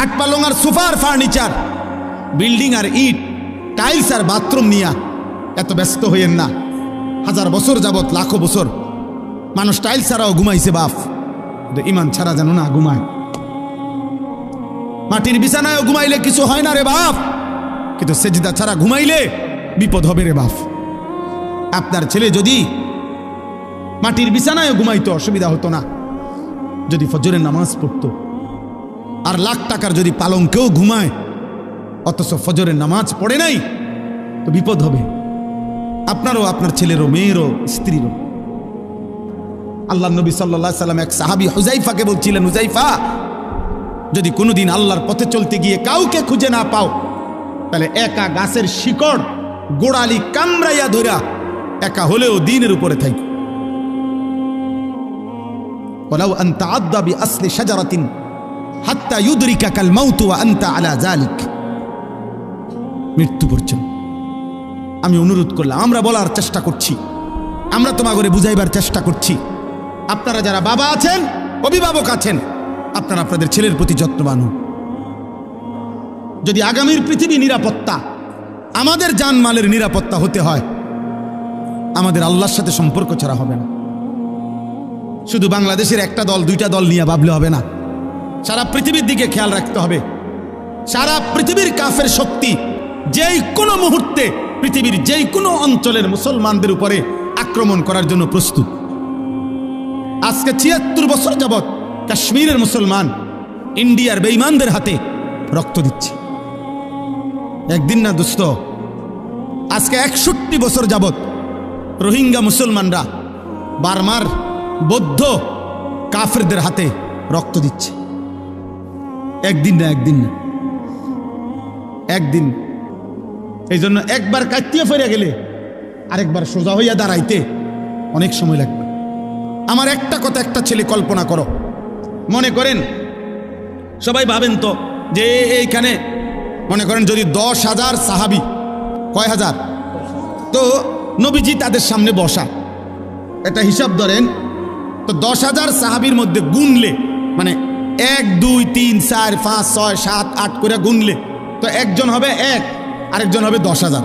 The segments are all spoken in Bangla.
খাট পালং আর সোফার ফার্নিচার, বিল্ডিং আর ইট, টাইলস আর বাথরুম নিয়া এত ব্যস্ত হইয়েন না। 1000 বছর যাবত, লাখো বছর মানুষ টাইলস ছাড়াও ঘুমাইছে বাপ, ইমান ছাড়া যেন না ঘুমায়। মাটির বিছানায়ও ঘুমাইলে কিছু হয় না রে বাপ, কিন্তু সেজদা ছাড়া ঘুমাইলে বিপদ হবে রে বাপ। আপনার ছেলে যদি মাটির বিছানায় ঘুমাইতো অসুবিধা হতো না, যদি ফজরের নামাজ পড়তো। আর লাখ টাকার যদি পালঙ্কেও ঘুমায় অথচ ফজরের নামাজ পড়ে নাই, তো বিপদ হবে আপনারও, আপনার ছেলেরও, মেয়েরও, স্ত্রীরও। আল্লাহ নবী সাল্লাল্লাহু আলাইহি সাল্লাম এক সাহাবী হুযাইফাকে বলছিলেন, হুযাইফা, যদি কোনোদিন আল্লাহর পথে চলতে গিয়ে কাউকে খুঁজে না পাও, তাহলে একা গাছের শিকড় গোড়ালি কামড়াইয়া ধরা একা হলেও দ্বীনের উপরে থাকো। ওয়ালাউ আন তাআদ্দা বিআসলি শাজারাতিন হাত্তা ইউদরিকাকাল মাউত ওয়া আনতা আলা যালিক। মৃত্যু পর্যন্ত আমি অনুরোধ করলাম, আমরা বলার চেষ্টা করছি, আমরা তোমাকে বুঝাইবার চেষ্টা করছি। আপনারা যারা বাবা আছেন, অভিভাবক আছেন, আপনারা আপনাদের ছেলের প্রতি যত্নবান হন। যদি আগামীর পৃথিবী নিরাপত্তা, আমাদের জানমালের নিরাপত্তা হতে হয়, আমাদের আল্লাহর সাথে সম্পর্ক ছাড়া হবে না। শুধু বাংলাদেশের একটা দল, দুইটা দল নিয়ে ভাবলে হবে না, সারা পৃথিবীর দিকে খেয়াল রাখতে হবে। সারা পৃথিবীর কাফের শক্তি যেই কোনো মুহূর্তে পৃথিবীর যেই কোনো অঞ্চলের মুসলমানদের উপরে আক্রমণ করার জন্য প্রস্তুত। আজকে ৭৬ বছর যাবৎ কাশ্মীরের মুসলমান ইন্ডিয়ার বেঈমানদের হাতে রক্ত দিচ্ছে। একদিন না দোস্ত, আজকে ৬১ বছর যাবৎ রোহিঙ্গা মুসলমানরা বার্মার বৌদ্ধ কাফেরদের হাতে রক্ত দিচ্ছে। একদিন না, একদিন না, একদিন। এই জন্য একবার কাটিয়ে ফিরে গেলে আরেকবার সোজা হইয়া দাঁড়াইতে অনেক সময় লাগবে। আমার একটা কথা, একটা ছেলে কল্পনা করো, মনে করেন সবাই ভাবেন তো যে এইখানে মনে করেন যদি 10,000 সাহাবি, কয় হাজার, তো নবীজি তাদের সামনে বসা, এটা হিসাব ধরেন তো 10,000 সাহাবির মধ্যে গুনলে, মানে 1 2 3 4 5 6 7 8 করে গুনলে তো একজন হবে 1, আরেকজন হবে 10,000,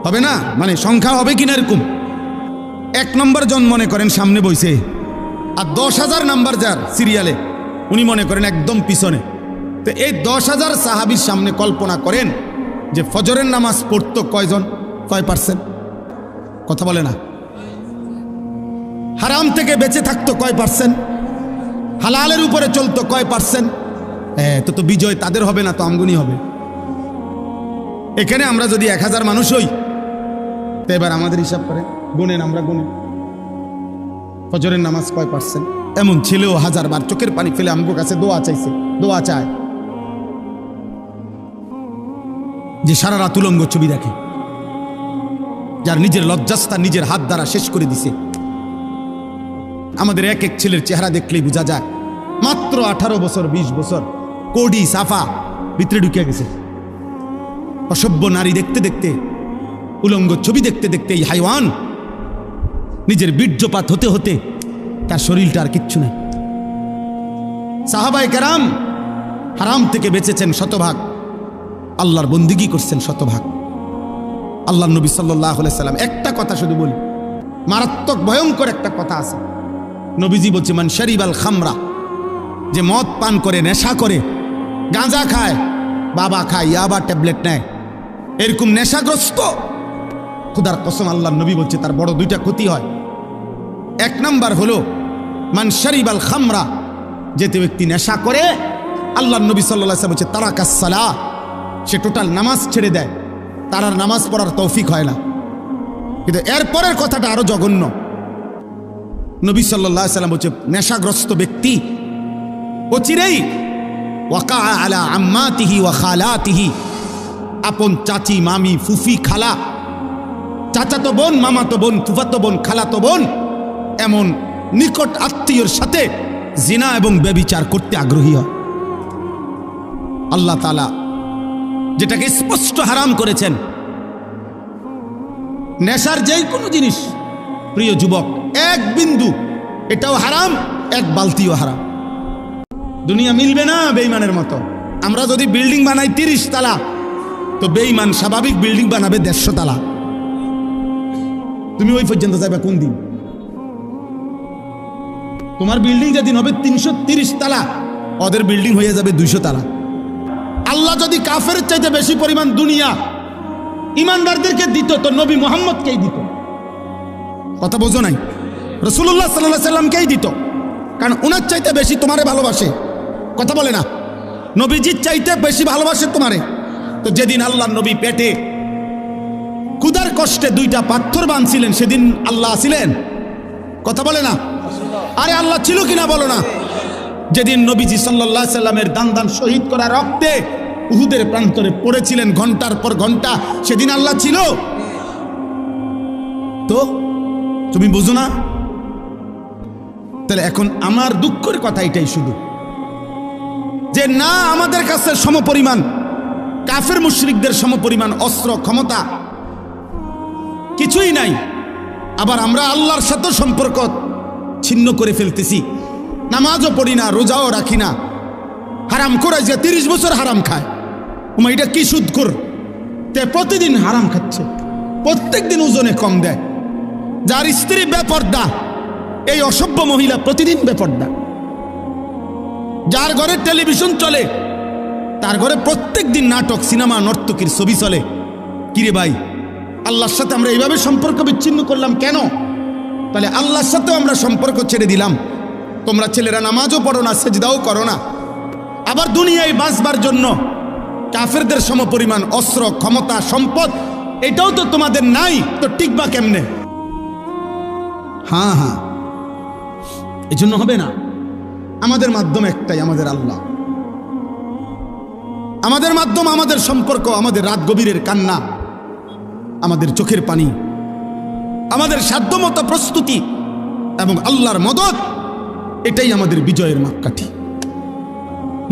হবে না? মানে সংখ্যা হবে কিনা এরকম। 1 নম্বর জন মনে করেন সামনে বইছে, আর 10,000 নাম্বার যার সিরিয়ালে উনি মনে করেন একদম পিছনে। তো এই 10,000 সাহাবির সামনে কল্পনা করেন যে ফজরের নামাজ পড়তো কয়জন, কয় পার্সেন্ট? কথা বলে না। হারাম থেকে বেঁচে থাকতো কয় পার্সেন্ট? হালালের উপরে চলতো কয় পার্সেন্ট? তো বিজয় তাদের হবে না, তো আমগুনি হবে। এখানে আমরা যদি 1000 মানুষ হই, তো এবার আমাদের হিসাব করে গুনেন, আমরা গুনেন ফজরের নামাজ কয় পার্সেন্ট। এমন ছেলেও 1000 বার চোখের পানি ফেলে আমগো কাছে দোয়া চাইছে, দোয়া চায়, যে সারা রাত উলঙ্গ ছবি দেখে, যার নিজের লজ্জাস্থান নিজের হাত দ্বারা শেষ করে দিছে। আমাদের এক এক ছেলের চেহারা দেখলেই বোঝা যায় মাত্র 18 বছর 20 বছর, কোডি সাফা ভিতরে ঢুকে গেছে। অসভ্য নারী দেখতে দেখতে, উলঙ্গ ছবি দেখতে দেখতে এই হাইওয়ান নিজের বীর্যপাত হতে হতে তার শরীরটা আর কিচ্ছু নেই। সাহাবায়ে কেরাম হারাম থেকে বেঁচেছেন শতভাগ, আল্লাহর বন্দিগি করছেন শতভাগ। আল্লাহ নবী সাল্লাল্লাহু আলাইহি সাল্লাম একটা কথা শুধু বলি, মারাত্মক ভয়ঙ্কর একটা কথা আছে। নবীজি বলছে, মান শারিবাল খামরা, যে মদ পান করে, নেশা করে, গাঁজা খায়, বাবা খায়, ইয়াবা ট্যাবলেট নেয়, এরকম নেশাগ্রস্ত, খুদার কসম আল্লাহ নবী বলছে তার বড় 2টা ক্ষতি হয়। 1 নাম্বার হলো মান শারিবাল খামরা, যেতে ব্যক্তি নেশা করে, আল্লাহ নবী সাল্লাল্লাহু আলাইহি ওয়াসাল্লাম বলছে তারাকাস সালাহ, সে টোটাল নামাজ ছেড়ে দেয়, তার আর নামাজ পড়ার তৌফিক হয় না। কিন্তু এরপরের কথাটা আরো জঘন্য। নবী সাল্লাল্লাহু আলাইহি ওয়াসাল্লাম বলছে নেশাগ্রস্ত ব্যক্তি অচিরেই ওয়াকা আলা আম্মাতিহি ওয়া খালাতিহি, আপন চাচি, মামি, ফুফি, খালা, চাচাতো বোন, মামাতো বোন, ফুফাতো বোন, খালাতো বোন, এমন নিকট আত্মীয়র সাথে জিনা এবং ব্যভিচার করতে আগ্রহী হয়। আল্লাহ তাআলা যেটাকে স্পষ্ট হারাম করেছেন, নেশার যেই কোনো জিনিস, প্রিয় যুবক, 1 বিন্দু এটাও হারাম, 1 বালতিও হারাম। দুনিয়া মিলবে না বেঈমানের মতো। আমরা যদি বিল্ডিং বানাই 30 তালা, তো বেঈমান স্বাভাবিক বিল্ডিং বানাবে 150 তালা। তুমি ওই পর্যন্ত যাবে কোন দিন? তোমার বিল্ডিং যেদিন হবে 330 তালা, ওদের বিল্ডিং হয়ে যাবে 200 তালা। আল্লাহ যদি কাফের চাইতে বেশি পরিমাণ দুনিয়া ইমানদারদেরকে দিত, তো নবী মুহাম্মদকেই দিত। কথা বোঝো নাই? রাসূলুল্লাহ সাল্লাল্লাহু আলাইহি সাল্লামকেই দিত, কারণ উনার চাইতে বেশি তোমারে ভালোবাসে। কথা বলে না? নবীজির চাইতে বেশি ভালোবাসে তোমারে। তো যেদিন আল্লাহ নবী পেটে ক্ষুধার কষ্টে 2টা পাথর বাঁধছিলেন, সেদিন আল্লাহ ছিলেন? কথা বলে না? আরে আল্লাহ ছিল কিনা বলো না? যেদিন নবীজি সাল্লাল্লাহু আলাইহি সাল্লামের দান দান শহীদ করা রক্তে উহুদের প্রান্তরে পড়েছিলেন ঘন্টার পর ঘন্টা, সেদিন আল্লাহ ছিল? তো তুমি বুঝো না? তাহলে এখন আমার দুঃখের কথা এটাই শুধু, যে না আমাদের কাছে সমপরিমাণ কাফের মুশরিকদের সমপরিমাণ অস্ত্র ক্ষমতা কিছুই নাই, আবার আমরা আল্লাহর সাথে সম্পর্ক ছিন্ন করে ফেলতেছি। নামাজও পড়ি না, রোজাও রাখি না, হারাম করে যে 30 বছর হারাম খায়, এটা কি সুদখোর? তে প্রতিদিন হারাম খাচ্ছে, প্রত্যেক দিন ওজনে কম দেয়। যার স্ত্রী বেপর্দা, এই অসভ্য মহিলা প্রতিদিন বেপর্দা। যার ঘরে টেলিভিশন চলে, তার ঘরে প্রত্যেক দিন নাটক সিনেমা নর্তকীর ছবি চলে। কিরে ভাই, আল্লাহর সাথে আমরা এইভাবে সম্পর্ক বিচ্ছিন্ন করলাম কেন? তাহলে আল্লাহর সাথেও আমরা সম্পর্ক ছেড়ে দিলাম। তোমরা ছেলেরা নামাজও পড়ো না, সেজদাও করো না, আবার দুনিয়ায় বাঁচবার জন্য কাফেরদের সমপরিমাণ অস্ত্র ক্ষমতা সম্পদ এটাও তো তোমাদের নাই, তো টিকবা কেমনে? হ্যাঁ হ্যাঁ, এই জন্য হবে না। আমাদের মাধ্যম একটাই, আমাদের আল্লাহ। আমাদের মাধ্যম, আমাদের সম্পর্ক, আমাদের রাত গভীরের কান্না, আমাদের চোখের পানি, আমাদের সাধ্যমতো প্রস্তুতি এবং আল্লাহর মদদ, এটাই আমাদের বিজয়ের মাপকাঠি।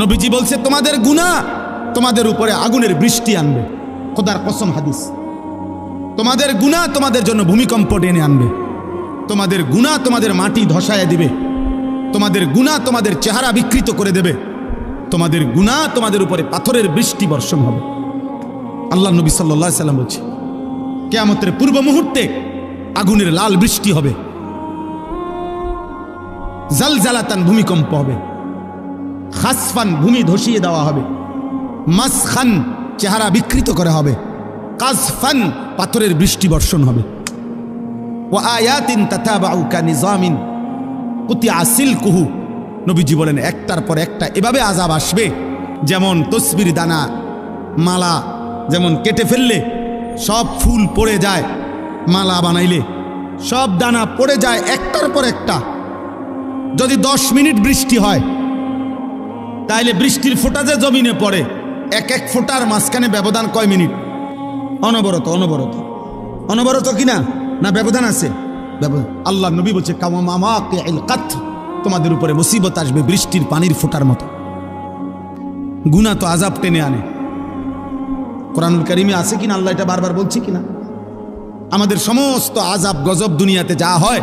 নবীজি বলছে তোমাদের গুনাহ তোমাদের উপরে আগুনের বৃষ্টি আনবে। খোদার কসম হাদিস। তোমাদের গুনাহ তোমাদের জন্য ভূমিকম্প টেনে আনবে। তোমাদের গুনাহ তোমাদের মাটি ধসায় দিবে। তোমাদের গুনাহ তোমাদের চেহারা বিকৃত করে দেবে। তোমাদের গুনাহ তোমাদের উপরে পাথরের বৃষ্টি বর্ষণ হবে। আল্লাহ নবী সাল্লাল্লাহু আলাইহি সাল্লাম বলছে কিয়ামতের পূর্ব মুহূর্তে আগুনের লাল বৃষ্টি হবে, জালজালাতান ভূমিকম্প হবে, খাসফান ভূমি ধসিয়ে দেওয়া হবে, মাসখান চেহারা বিকৃত করা হবে, কাজফান পাথরের বৃষ্টি বর্ষণ হবে। ওয়া আয়াতিন তাতাবাউ কানিজামিন কুতিয়া সিলকুহু। নবীজি বলেন একটার পর একটা এভাবে আযাব আসবে, যেমন তসবির দানা মালা যেমন কেটে ফেললে সব ফুল পড়ে যায়, মালা বানাইলে সব দানা পড়ে যায় একটার পর একটা। যদি 10 মিনিট বৃষ্টি হয়, তাইলে বৃষ্টির ফোঁটা যে জমিনে পড়ে, এক এক ফোঁটার মাঝখানে ব্যবধান কয় মিনিট? অনবরত অনবরত অনবরত কিনা? না ব্যবধান আছে? ব্যবধান। আল্লাহ নবী বলছে তোমাদের উপরে মুসিবত আসবে বৃষ্টির পানির ফোঁটার মতো। গুনাহ তো আযাব টেনে আনে। কোরআনুল কারীমে আছে কিনা? আল্লাহ এটা বারবার বলছে কিনা? আমাদের সমস্ত আযাব গজব দুনিয়াতে যা হয়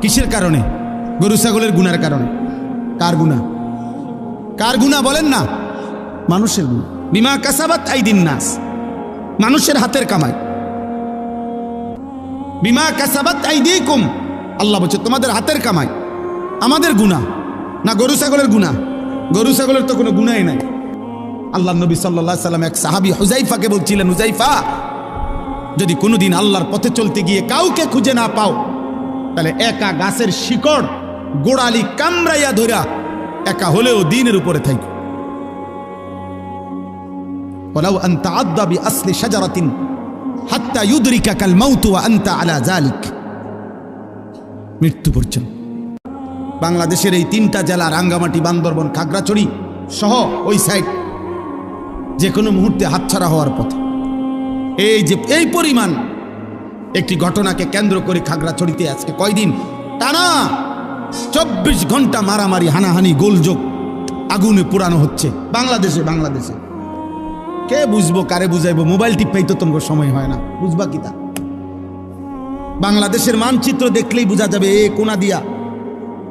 কিসের কারণে? গরু ছাগলের গুনার কারণে। কার গুনাহ? কার গুনাহ বলেন না? মানুষের গুনাহ। বিমা কাসাবাত আইদিন নাস, মানুষের হাতের কামাই। বিমা কাসাবাত আইদিকুম, আল্লাহ বলছে তোমাদের হাতের কামাই। আমাদের গুনাহ না গরু ছাগলের গুনাহ? গরু ছাগলের তো কোনো গুনাহই নাই। আল্লাহ নবী সাল্লাল্লাহু আলাইহি সাল্লাম এক সাহাবী হুযাইফাকে বলছিলেন, হুযাইফা যদি কোনোদিন আল্লাহর পথে চলতে গিয়ে কাউকে খুঁজে না পাও, তাহলে একা গাছের শিকড় গোড়ালি কামড়াইয়া ধরা একা হলেও দ্বীনের উপরে থাকো। ওয়ালাউ আন তাআদ্দা বিআসলি শাজারাতিন হাত্তা ইউদরিকাকাল মাউত ওয়া আনতা আলা যালিক। মৃত্যু পর্যন্ত বাংলাদেশের এই 3টা জেলা রাঙ্গামাটি, বান্দরবন, খাগড়াছড়ি সহ ওই সাইড যে কোনো মুহূর্তে হাতছাড়া হওয়ার পথে। এই যে এই পরিমাণ একটি ঘটনাকে কেন্দ্র করে খাগড়াছড়িতে আজকে কয়দিন টানা 24 ঘন্টা মারামারি, হানাহানি, গোলযোগ, আগুনে পোড়ানো হচ্ছে বাংলাদেশে। বাংলাদেশে কে বুঝবো, কারে বুঝাইবো? মোবাইল টিপাই তো তোমার সময় হয় না, বুঝবা কি তা? বাংলাদেশের মানচিত্র দেখলেই বোঝা যাবে এ কোনা দিয়া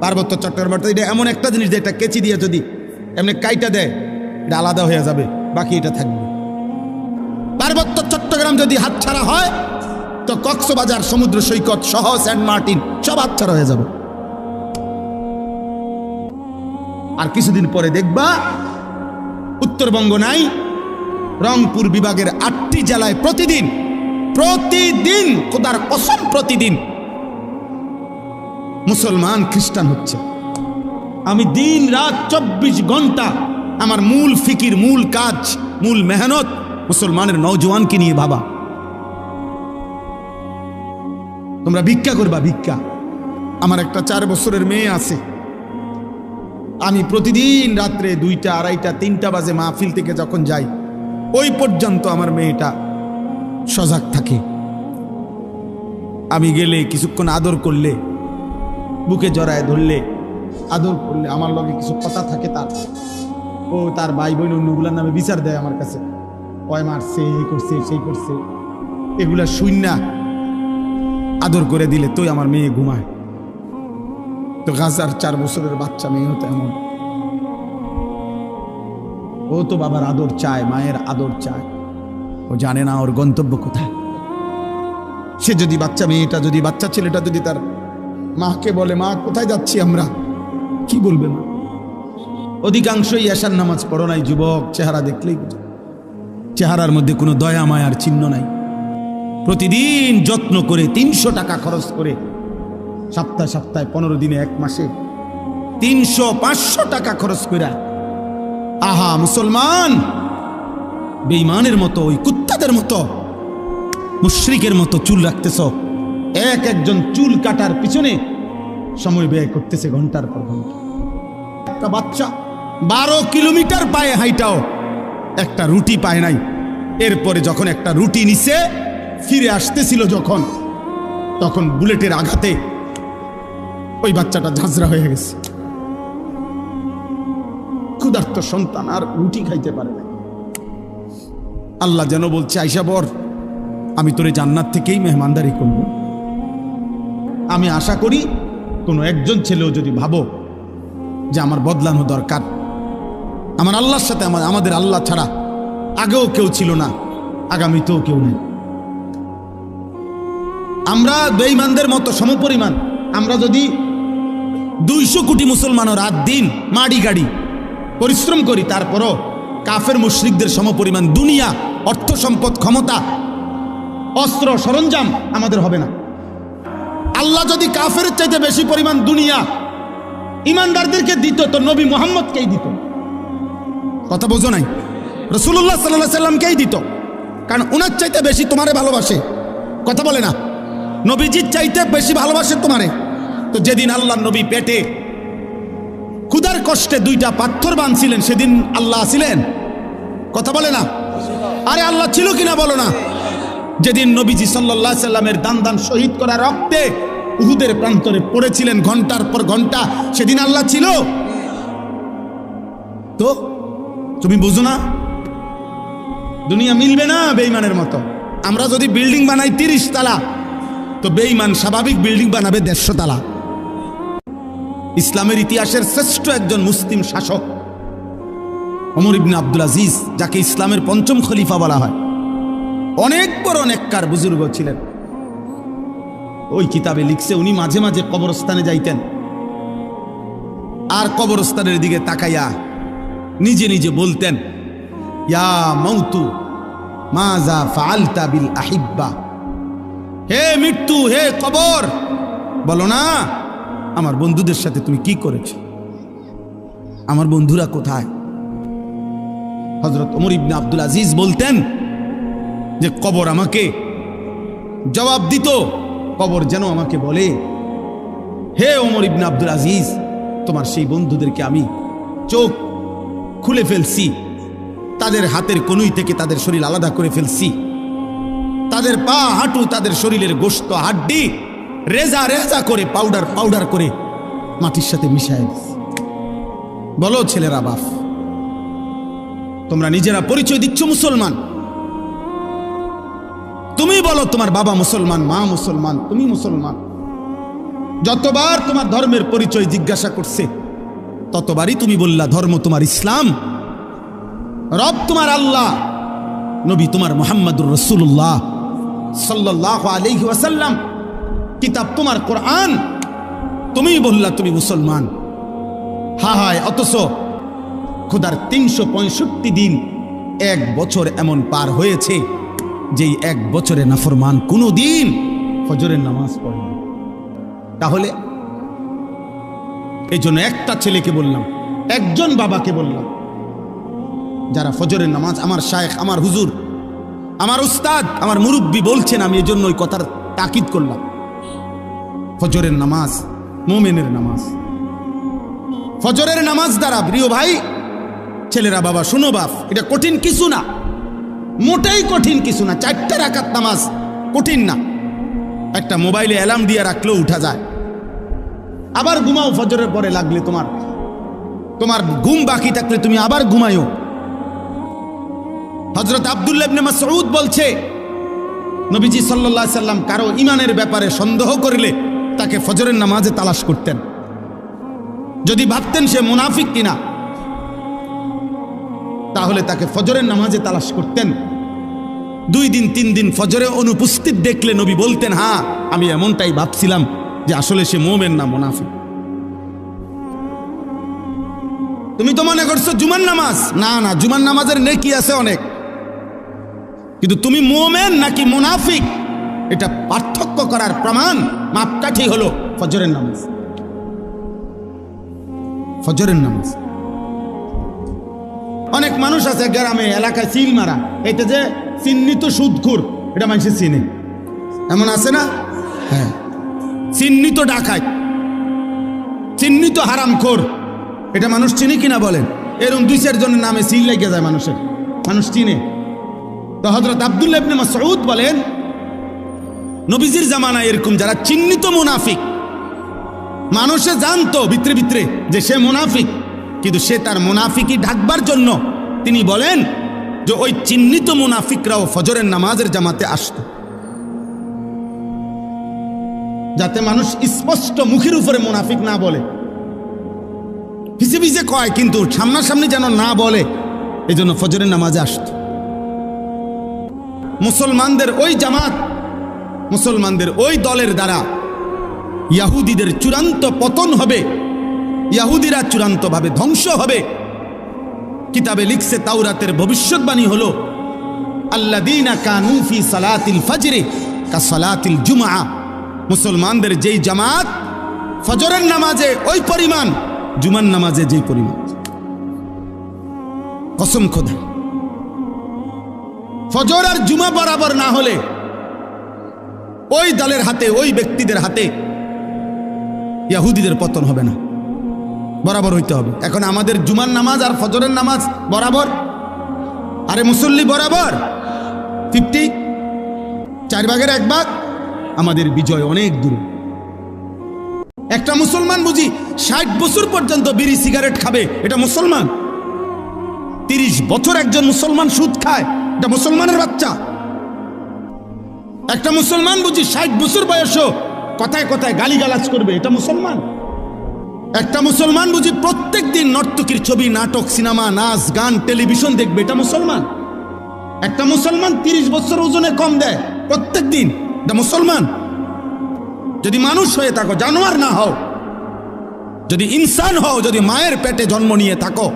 পার্বত্য চট্টগ্রাম। এটা এমন একটা জিনিস যেটা কেচি দিয়ে যদি এমনি কাইটা দেয়, এটা আলাদা হয়ে যাবে, বাকি এটা থাকবে। পার্বত্য চট্টগ্রাম যদি হাতছাড়া হয় তো কক্সবাজার সমুদ্র সৈকত সহ সেন্ট মার্টিন সব হাতছাড়া হয়ে যাবে। আর কিছুদিন পরে দেখবা উত্তরবঙ্গ নাই, রংপুর বিভাগের 8টি জেলায় প্রতিদিন খোদার কসম প্রতিদিন মুসলমান খ্রিস্টান হচ্ছে। আমি দিন রাত 24 ঘন্টা আমার মূল ফিকির, মূল কাজ, মূল মেহনত মুসলমানের নওজওয়ানকে নিয়ে ভাবা। তোমরা ভিক্ষা করবা, ভিক্ষা। আমার একটা 4 বছরের মেয়ে আছে, আমি প্রতিদিন রাত্রে 2টা, 2:30, 3টা বাজে মাহফিল থেকে যখন যাই ওই পর্যন্ত আমার মেয়েটা সজাগ থাকে। আমি গেলে কিছুক্ষণ আদর করলে, বুকে জড়ায় ধরলে, আদর করলে আমার লগে কিছু কথা থাকে তার, ও তার ভাই বোন অন্যগুলার নামে বিচার দেয় আমার কাছে, ওই মারছে, এই করছে, সেই করছে, এগুলা শুইনা আদর করে দিলে তোই আমার মেয়ে ঘুমায়। তো গাজার 4 বছরের বাচ্চা মেয়ে হতো এমন, ও তো বাবার আদর চায়, মায়ের আদর চায়, ও জানে না ওর গন্তব্য কোথায়। সে যদি মেয়েটা যদি বাচ্চা ছেলেটা যদি তার মাকে বলে, মা কোথায় যাচ্ছি আমরা, কি বলবে মা? অধিকাংশই এশার নামাজ পড়ো নাই যুবক, চেহারা দেখলেই চেহারার মধ্যে কোনো দয়া মায়ার চিহ্ন নাই। প্রতিদিন যত্ন করে 300 টাকা খরচ করে, সপ্তাহে 15 দিনে, 1 মাসে 300-500 টাকা খরচ করে, আহা মুসলমান বেঈমানের মতো, ওই কুত্তাদের মতো, মুশরিকের মতো চুল রাখতেছ। একজন চুল কাটার পিছনে সময় ব্যয় করতেছে ঘন্টার পর ঘন্টা। একটা বাচ্চা 12 কিলোমিটার পায়ে হাইটাও একটা রুটি পায় নাই। এরপরে যখন একটা রুটি নিছে, ফিরে আসতেছিল তখন বুলেটের আঘাতে ওই বাচ্চাটা ঝাঁঝরা হয়ে গেছে। ক্ষুধার্ত সন্তান আর রুটি খাইতে পারে না। আল্লাহ যেন বলছে, আইসা বর, আমি তোরে জান্নাত থেকেই মেহমানদারি করব। আমি আশা করি কোনো একজন ছেলেও যদি ভাবো যে আমার বদলানো দরকার, আমার আল্লাহর সাথে, আমাদের আল্লাহ ছাড়া আগেও কেউ ছিল না, আগামীতেও কেউ নেই। আমরা বেঈমানদের মতো সমপরিমাণ। আমরা যদি 200 কোটি মুসলমানও রাত দিন মাড়ি গাড়ি পরিশ্রম করি, তারপরও কাফের মুশরিকদের সমপরিমাণ দুনিয়া, অর্থ সম্পদ, ক্ষমতা, অস্ত্র সরঞ্জাম আমাদের হবে না। আল্লাহ যদি কাফের চাইতে বেশি পরিমাণ দুনিয়া ইমানদারদেরকে দিত তো নবী মুহাম্মদকেই দিত। কথা বোঝো নাই? রাসূলুল্লাহ সাল্লাল্লাহু আলাইহি সাল্লামকেই দিত, কারণ ওনার চাইতে বেশি তোমারে ভালোবাসে। কথা বলে না? নবীজির চাইতে বেশি ভালোবাসে তোমারে। তো যেদিন আল্লাহ নবী পেটে ক্ষুধার কষ্টে 2টা পাথর বাঁধছিলেন, সেদিন আল্লাহ ছিলেন? কথা বলে না? আরে আল্লাহ ছিল কিনা বলো না? যেদিন নবীজি সাল্লাল্লাহু আলাইহি সাল্লামের দান শহীদ করা রক্তে উহুদের প্রান্তরে পড়েছিলেন ঘন্টার পর ঘন্টা, সেদিন আল্লাহ ছিল? তো তুমি বুঝো না? দুনিয়া মিলবে না বেঈমানের মতো। আমরা যদি বিল্ডিং বানাই 30 তালা, তো বেঈমান স্বাভাবিক বিল্ডিং বানাবে 150 তালা। ইসলামের ইতিহাসের শ্রেষ্ঠ একজন মুসলিম শাসক ওমর ইবনে আব্দুল আজিজ, যাকে ইসলামের 5ম খলিফা বলা হয়, অনেক বড় নেককার বুজুর্গ ছিলেন। ওই কিতাবে লিখছে, উনি মাঝে মাঝে কবরস্থানে যাইতেন, আর কবরস্থানের দিকে তাকাইয়া নিজে নিজে বলতেন, ইয়া মাউতু মাজা ফাআলতা বিল আহিব্বা, হে মৃত্যু, হে কবর, বলো না আমার বন্ধুদের সাথে তুমি কি করেছো? আমার বন্ধুরা কোথায়? হযরত ওমর ইবনে আব্দুল আজিজ বলতেন যে কবর আমাকে জবাব দিত, কবর যেন আমাকে বলে, হে ওমর ইবনে আব্দুল আজিজ, তোমার সেই বন্ধুদেরকে আমি চোখ খুলে ফেলছি, তাদের হাতের কনুই থেকে তাদের শরীর আলাদা করে ফেলছি, তাদের পা হাঁটু, তাদের শরীরের গোশত হাড্ডি রেজা রেজা করে পাউডার করে মাটির সাথে মিশায় দিছি। বলো ছেলেরা, বাপ, তোমরা নিজেরা পরিচয় দিচ্ছ মুসলমান, তুমি বলো তোমার বাবা মুসলমান, মা মুসলমান, তুমি মুসলমান। যতবার তোমার ধর্মের পরিচয় জিজ্ঞাসা করছে, ততবারই তুমি বললা ধর্ম তোমার ইসলাম, রব তোমার আল্লাহ, নবী তোমার মুহাম্মদুর রাসূলুল্লাহ সাল্লাল্লাহু আলাইহি ওয়াসাল্লাম, কিতাব তোমার কোরআন, তুমিই বললা তুমি মুসলমান। হায় অথচ খোদার 365 দিন, এক বছর এমন পার হয়েছে যেই এক বছরে নাফরমান কোনো দিন ফজরের নামাজ পড়েনি। তাহলে এই জন্য একটা ছেলেকে বললাম, একজন বাবাকে বললাম, যারা ফজরের নামাজ, আমার শায়েখ, আমার হুজুর, আমার উস্তাদ, আমার মুরব্বী বলছেন, আমি এই জন্য ওই কথার তাকিদ করলাম। ফজরের নামাজ মুমিনের নামাজ। ফজরের নামাজ দ্বারা, প্রিয় ভাই ছেলেরা, বাবা শোনো বাপ, এটা কঠিন কিছু না, মোটেই কঠিন কিছু না। 4 রাকাত নামাজ কঠিন না, একটা মোবাইলে অ্যালার্ম দিয়ে রাখলেও উঠা যায়। আবার ঘুমাও, ফজরের পরে লাগলে তোমার ঘুম বাকি থাকলে তুমি আবার ঘুমায়ও। হযরত আব্দুল্লাহ ইবনে মাসউদ বলছে, নবীজি সাল্লাল্লাহু আলাইহি সাল্লাম কারো ঈমানের ব্যাপারে সন্দেহ করলে তাকে ফজরের নামাজে তালাশ করতেন, যদি ভাবতেন সে মুনাফিক কিনা তাহলে তাকে ফজরের নামাজে তালাশ করতেন। 2 দিন 3 দিন ফজরে অনুপস্থিত দেখলে নবী বলতেন, হ্যাঁ আমি এমনটাই ভাবছিলাম যে আসলে সে মুমিন না মুনাফিক। তুমি তো মনে করছো জুমার নামাজ, না না, জুমার নামাজের নেকি আছে অনেক, কিন্তু তুমি মুমিন নাকি মুনাফিক এটা পার্থক্য করার প্রমাণ, মাপকাঠি হলো ফজরের নামাজ। ফজরের নামাজ। অনেক মানুষ আছে গ্রামে এলাকায় সিল মারা, এটা যে চিহ্নিত সুদখোর, এটা মানুষের চিনে, এমন আছে না? হ্যাঁ, চিহ্নিত ডাকাত, চিহ্নিত হারামখোর, এটা মানুষ চিনে কিনা বলেন? এরকম 2-4 জনের নামে সিল লেগে যায় মানুষের, মানুষ চিনে। তো হযরত আব্দুল্লাহ ইবনে মাসউদ বলেন, নবীজির জামানায় এরকম যারা চিহ্নিত মুনাফিক, মানুষে জানতো ভিতরে ভিতরে যে সে মুনাফিক, কিন্তু সে তার মুনাফিকি ঢাকবার জন্য তিনি বলেন যে ওই চিহ্নিত মুনাফিকরাও ফজরের নামাজের জামাতে আসতো, যাতে মানুষ স্পষ্ট মুখের উপরে মুনাফিক না বলে, পিছে পিছে কয় কিন্তু সামনাসামনি যেন না বলে, এই জন্য ফজরের নামাজে আসতো। মুসলমানদের ওই জামাত, মুসলমানদের ওই দলের দ্বারা ইহুদিদের চূড়ান্ত পতন হবে, ইহুদিরা চূড়ান্তভাবে ধ্বংস হবে। কিতাবে লিখছে, তাওরাতের ভবিষ্যৎবাণী হলো, আল্লাযীনা কানু ফি সালাতিল ফজরি কাসালাতিল জুমআ, মুসলমানদের যেই জামাত ফজরের নামাজে ওই পরিমাণ, জুমার নামাজে যেই পরিমাণ। কসম খোদা, ফজর আর জুমা বরাবর না হলে ওই দলের হাতে, ওই ব্যক্তিদের হাতে ইহুদিদের পতন হবে না, বরাবর হইতে হবে। এখন আমাদের জুমার নামাজ আর ফজরের নামাজ বরাবর, আরে মুসল্লি বরাবর 50, 4 ভাগের 1 ভাগ, আমাদের বিজয় অনেক দূরে। একটা মুসলমান বুঝি 60 বছর পর্যন্ত বিড়ি সিগারেট খাবে, এটা মুসলমান? 30 বছর একজন মুসলমান সুদ খায়, এটা মুসলমানের বাচ্চা? একটা মুসলমান বুঝি 60 বছর বয়সও কথায় কথায় গালিগালাজ করবে, এটা মুসলমান? একটা মুসলমান বুঝি প্রত্যেক দিন নর্তকীর ছবি, নাটক, সিনেমা, নাচ, গান, টেলিভিশন দেখবে, এটা মুসলমান? একটা মুসলমান 30 বছর ওজনে কম দেয় প্রত্যেক দিন, এটা মুসলমান? যদি মানুষ হয়ে থাকো, জানোয়ার না হও, যদি ইনসান হও, যদি মায়ের পেটে জন্ম নিয়ে থাকো,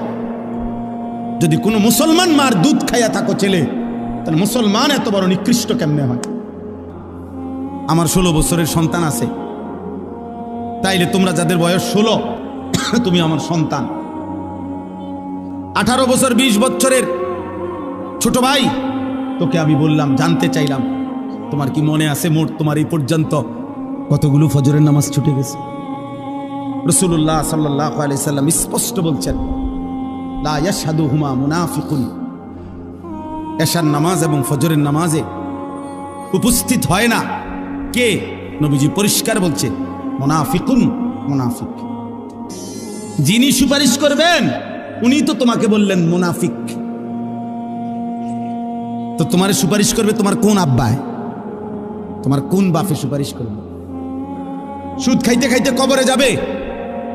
যদি কোনো মুসলমান মার দুধ খাইয়া থাকো ছেলে, তাহলে মুসলমান এত বড় নিকৃষ্ট কেমনে হয়? আমার 16 বছরের সন্তান আছে, তাইলে তোমরা যাদের বয়স 16, তুমি আমার সন্তান। 18 বছর 20 বছরের ছোট ভাই, তোকে আমি বললাম, জানতে চাইলাম তোমার কি মনে আছে মোট তোমার এই পর্যন্ত কতগুলো ফজরের নামাজ ছুটে গেছে? রাসূলুল্লাহ সাল্লাল্লাহু আলাইহি সাল্লাম স্পষ্ট বলছেন, লা ইয়াশহাদুহুমা মুনাফিকুন, এশার নামাজ এবং ফজরের নামাজে উপস্থিত হয় না কে? নবীজি পরিষ্কার বলছে, মুনাফিকুন, মুনাফিক। যিনি সুপারিশ করবেন উনি তো তোমাকে বললেন মুনাফিক, তো তোমার সুপারিশ করবে তোমার কোন আব্বায়, তোমার কোন বাপে সুপারিশ করবে? সুদ খাইতে খাইতে কবরে যাবে,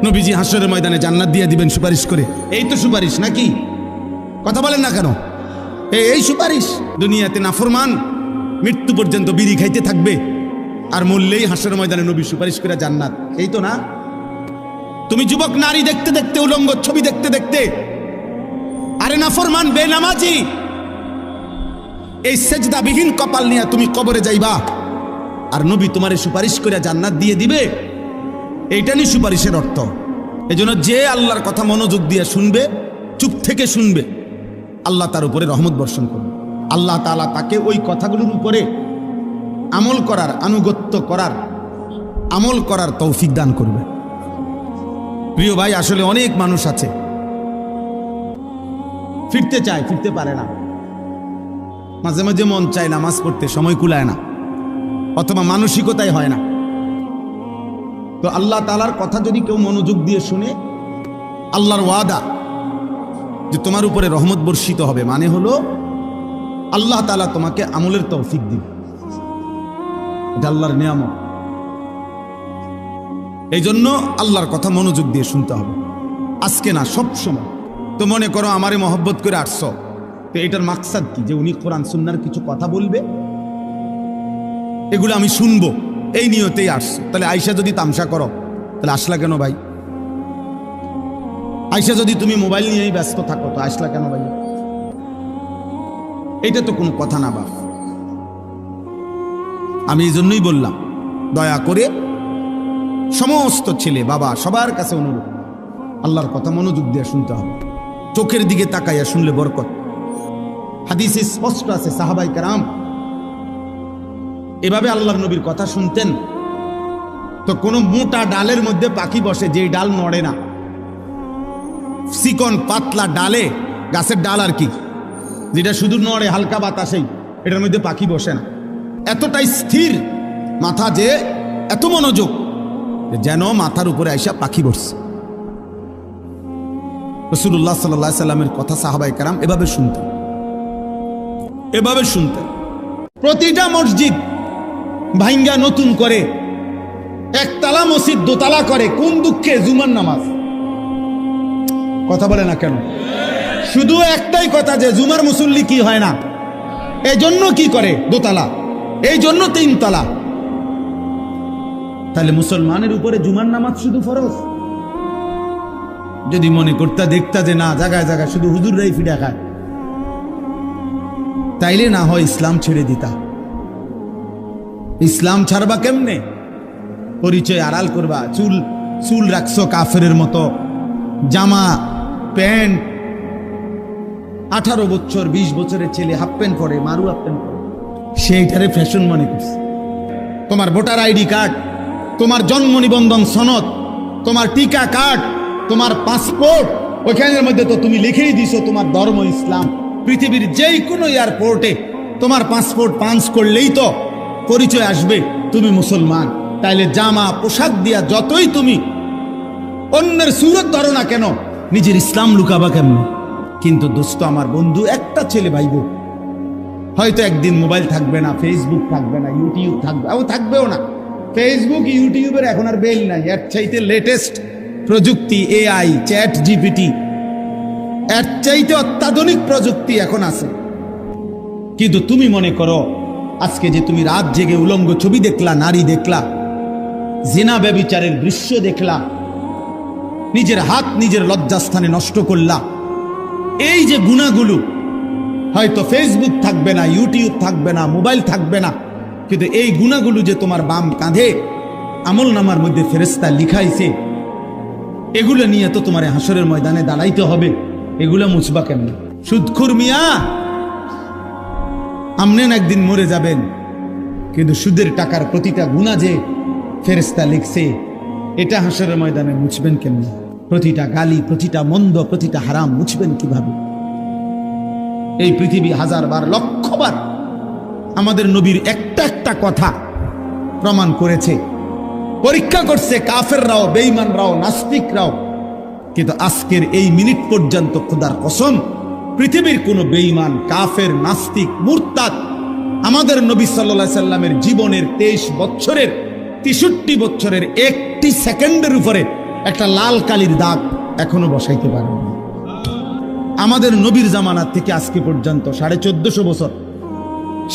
নবীজি হাসরের ময়দানে জান্নাত দিয়ে দিবেন সুপারিশ করে। এই তো সুপারিশ নাকি? কথা বলেন না কেন? এই সুপারিশ। দুনিয়াতে নাফরমান মৃত্যু পর্যন্ত বিড়ি খাইতে থাকবে, আর মরলেই হাসরের ময়দানে নবী সুপারিশ করে জান্নাত। এই তো না? তুমি যুবক নারী দেখতে দেখতে, উলঙ্গ ছবি দেখতে দেখতে, আরে নাফরমান বেনামাজি, এই সেজদাবিহীন কপাল নিয়ে তুমি কবরে যাইবা, আর নবী তোমারে সুপারিশ করে জান্নাত দিয়ে দিবে। এইটা নিয়ে সুপারিশের অর্থ। এজন্য যে আল্লাহর কথা মনোযোগ দিয়ে শুনবে, চুপ থেকে শুনবে, আল্লাহ তার উপরে রহমত বর্ষণ করবে। আল্লাহ তাআলা তাকে ওই কথাগুলোর উপরে আমল করার, আনুগত্য করার, আমল করার তৌফিক দান করবে। প্রিয় ভাই, আসলে অনেক মানুষ আছে ফিরতে চায়, ফিরতে পারে না। মাঝে মাঝে মন চায় নামাজ পড়তে, সময় কুলায় না, অথবা মানসিকতাই হয় না। তো আল্লাহ তাআলার কথা যদি কেউ মনোযোগ দিয়ে শুনে, আল্লাহর ওয়াদা যে তোমার উপরে রহমত বর্ষিত হবে, মানে হলো আল্লাহ তাআলা তোমাকে আমলের তৌফিক দিবে। এটা আল্লাহর নিয়ামত। এই জন্য আল্লাহর কথা মনোযোগ দিয়ে শুনতে হবে, আজকে না, সব সময়। তো মনে করো আমারে মহব্বত করে আসছো, তো এটার মাকসাদ কি? যে উনি কোরআন সুন্নাহর কিছু কথা বলবে, এগুলো আমি শুনবো, এই নিয়তেই আসছো। তাহলে আয়সা যদি তামসা করো, তাহলে আসলা কেন ভাই? আয়সা যদি তুমি মোবাইল নিয়েই ব্যস্ত থাকো, তো আসলা কেন ভাই? এইটা তো কোনো কথা না বাপ। আমি এই জন্যই বললাম, দয়া করে সমস্ত ছেলে বাবা সবার কাছে অনুরোধ, আল্লাহর কথা মনোযোগ দিয়ে শুনতে হবে। চোখের দিকে তাকাইয়া শুনলে বরকত। হাদিসে স্পষ্ট আছে, সাহাবায়ে কেরাম এভাবে আল্লাহর নবীর কথা শুনতেন। তো কোনো মোটা ডালের মধ্যে পাখি বসে, যেই ডাল নড়ে না, চিকন পাতলা ডালে, গাছের ডাল আর কি, যেটা শুধু নড়ে হালকা বাতাসেই, এটার মধ্যে পাখি বসে না। এতটাই স্থির মাথা, যে এত মনোযোগ, যেন মাথার উপরে আইসা পাখি বসছে। রাসূলুল্লাহ সাল্লাল্লাহু আলাইহি সাল্লামের কথা সাহাবায়ে কেরাম এভাবে শুনতেন, এভাবে শুনতেন। প্রতিটা মসজিদ ভাঙ্গা নতুন করে একতলা মসজিদ দোতলা করে, কোন দুঃখে? জুমার নামাজ। কথা বলে না কেন? শুধু একটাই কথা, যে জুমার মুসল্লি কি হয় না, এই জন্য কি করে দোতলা, এই জন্য তিনতলা। তাহলে মুসলমানের উপরে জুমার নামাজ শুধু ফরজ? যদি মনে করতা, দেখতা যে না, জায়গায় জায়গায় শুধু হুজুররাই ফিডা খায়, তাইলে না হয় ইসলাম ছেড়ে দিতা। ইসলাম ছাড়বা কেমনে? পরিচয় আড়াল করবা, চুল রাখছো কাফেরের মতো, জামা প্যান্ট, 18 বছর 20 বছরের ছেলে হাফ প্যান্ট পরে, মারু হাফ প্যান্ট পরে, সেইটারে ফ্যাশন মনে করছে। তোমার ভোটার আইডি কার্ড, তোমার জন্ম নিবন্ধন সনদ, তোমার টিকা কার্ড, তোমার পাসপোর্ট, ওইখানের মধ্যে তো তুমি লিখেই দিছো তোমার ধর্ম ইসলাম। পৃথিবীর যেই কোনো এয়ারপোর্টে তোমার পাসপোর্ট পাঞ্চ করলেই তো পরিচয় আসবে তুমি মুসলমান। তাইলে জামা পোশাক দিয়া যতই তুমি অন্যের সুরত ধরো না কেন, নিজের ইসলাম লুকাবা কেমন? কিন্তু দোস্ত আমার, বন্ধু, একটা ছেলে ভাইব, হয়তো একদিন মোবাইল থাকবে না, ফেসবুক থাকবে না, ইউটিউব থাকবে, ও থাকবেও না। ফেসবুক ইউটিউবের এখন আর বেল নাই, এর চাইতে লেটেস্ট প্রযুক্তি, এআই, চ্যাট জিপিটি, এর চাইতে অত্যাধুনিক প্রযুক্তি এখন আছে। কিন্তু তুমি মনে করো, আজকে যে তুমি রাত জেগে উলঙ্গ ছবি দেখলা, নারী দেখলা, জিনা ব্যভিচারের দৃশ্য দেখলা, নিজের হাত নিজের লজ্জাস্থানে নষ্ট করলা, এই যে গুনাহগুলো, হয়তো ফেসবুক থাকবে না, ইউটিউব থাকবে না, মোবাইল থাকবে না, কিন্তু এই গুনাহগুলো যে তোমার বাম কাঁধে আমল নামার মধ্যে ফেরেশতা লিখাইছে, এগুলো নিয়ে তো তোমার হাসরের ময়দানে দাঁড়াইতে হবে। এগুলো মুছবা কেমন? সুদখোর মিয়া, আমনেন একদিন মরে যাবেন, কিন্তু সুদের টাকার প্রতিটা গুনাহ যে ফেরেশতা লিখছে, এটা হাসরের ময়দানে মুছবেন কেমন? প্রতিটা গালি, প্রতিটা মন্দ, প্রতিটা হারাম মুছবেন কিভাবে? এই পৃথিবী হাজারবার লক্ষবার আমাদের নবীর একটা একটা কথা প্রমাণ করেছে, পরীক্ষা করছে কাফেররাও, বেঈমানরাও, নাস্তিকরাও। কিন্তু আজকের এই মিনিট পর্যন্ত খোদার কসম, পৃথিবীর কোন বেঈমান, কাফের, নাস্তিক, মুরতাদ আমাদের নবী সাল্লাল্লাহু আলাইহি সাল্লামের জীবনের 23 বছরের 63 বছরের একটি সেকেন্ডের উপরে একটা লাল কালির দাগ এখনো বসাইতে পারেন না। আমাদের নবীর জামানার থেকে আজকে পর্যন্ত 1450 বছর,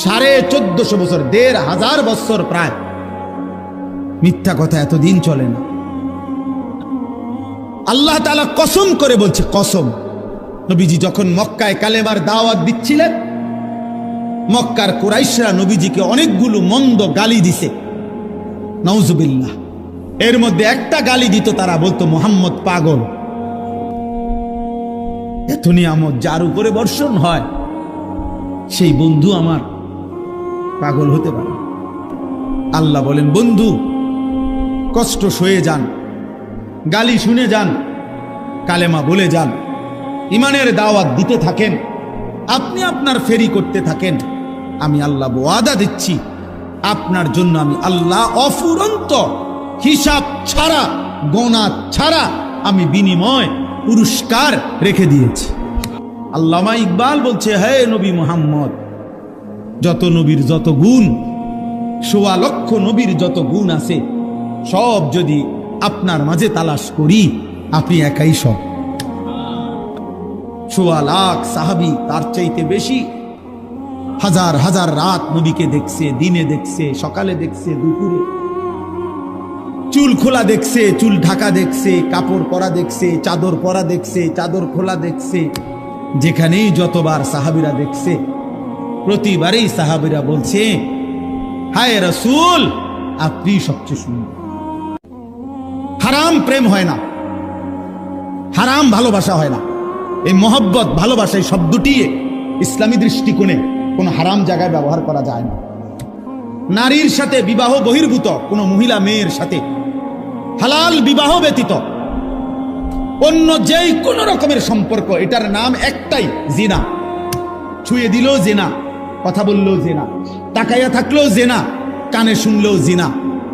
1450 বছর, 1500 বছর প্রায় মিথ্যা কথা এতদিন চলে না। আল্লাহ তাআলা কসম করে বলছে, কসম, নবীজি যখন মক্কায় কালেমার দাওয়াত দিচ্ছিলেন, মক্কার কুরাইশরা নবীজিকে অনেকগুলো মন্দ গালি দিছে, নাউজুবিল্লাহ। এর মধ্যে একটা গালি দিত, তারা বলতো মুহাম্মদ পাগল। এত নিয়ামত যার উপরে বর্ষণ হয়, সেই বন্ধু আমার পাগল হতে পারে? আল্লাহ বলেন, বন্ধু কষ্ট সয়ে যান, গালি শুনে যান, কালেমা বলে যান, ইমানের দাওয়াত দিতে থাকেন, আপনি আপনার ফেরি করতে থাকেন। আমি আল্লাহ ওয়াদা দিচ্ছি, আপনার জন্য আমি আল্লাহ অফুরন্ত, হিসাব ছাড়া, গোনা ছাড়া আমি বিনিময় পুরস্কার রেখে দিয়েছি। আল্লামা ইকবাল বলছে, হে নবী মুহাম্মদ, যত নবীর যত গুণ, ১৬ লক্ষ নবীর যত গুণ আছে, সব যদি আপনার মাঝে তালাশ করি, আপনি একাই সব। ১৬ লাখ সাহাবী, তার চাইতে বেশি, হাজার হাজার রাত নবীকে দেখছে, দিনে দেখছে, সকালে দেখছে, দুপুরে, চুল খোলা দেখছে, চুল ঢাকা দেখছে, কাপড় পরা দেখছে, চাদর পরা দেখছে, চাদর খোলা দেখছে। যেখানেই যতবার সাহাবীরা দেখছে, প্রতিবারেই সাহাবীরা বলছে, হায় রাসূল, আপনি সবচেয়ে সুন্দর। হারাম প্রেম হয় না, হারাম ভালোবাসা হয় না। এই মহব্বত, ভালোবাসা, এই শব্দটি ইসলামী দৃষ্টিকোণে কোনো হারাম জায়গায় ব্যবহার করা যায় না। নারীর সাথে বিবাহ বহির্ভূত কোনো মহিলা মেয়ের সাথে হালাল বিবাহ ব্যতীত অন্য যেই কোনো রকমের সম্পর্ক, এটার নাম একটাই, জিনা। ছুঁয়ে দিলেও জিনা, কথা বললেও জিনা, তাকাইয়া থাকলেও জিনা, কানে শুনলেও জিনা,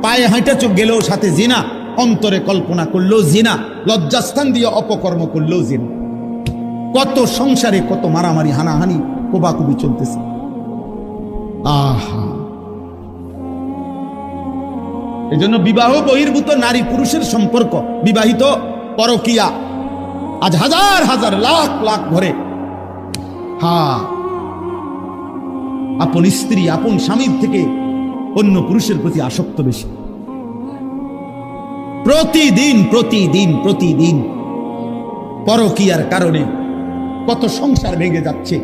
পায়ে হাঁটা চোখ গেলেও সাথে জিনা, অন্তরে কল্পনা করলেও জিনা, লজ্জাস্থান দিয়ে অপকর্ম করলেও জিনা। কত সংসারে কত মারামারি, হানাহানি, কোবাকুবি চলতেছে। আহা, এজন্য বিবাহ বহির্ভূত নারী পুরুষের সম্পর্ক, বিবাহিত পরকিয়া আজ হাজার হাজার লাখ লাখ ঘরে। আপন স্ত্রী, আপন স্বামীর থেকে অন্য পুরুষের প্রতি আসক্ত বেশি। প্রতিদিন প্রতিদিন প্রতিদিন পরকিয়ার কারণে কত সংসার ভেঙে যাচ্ছে।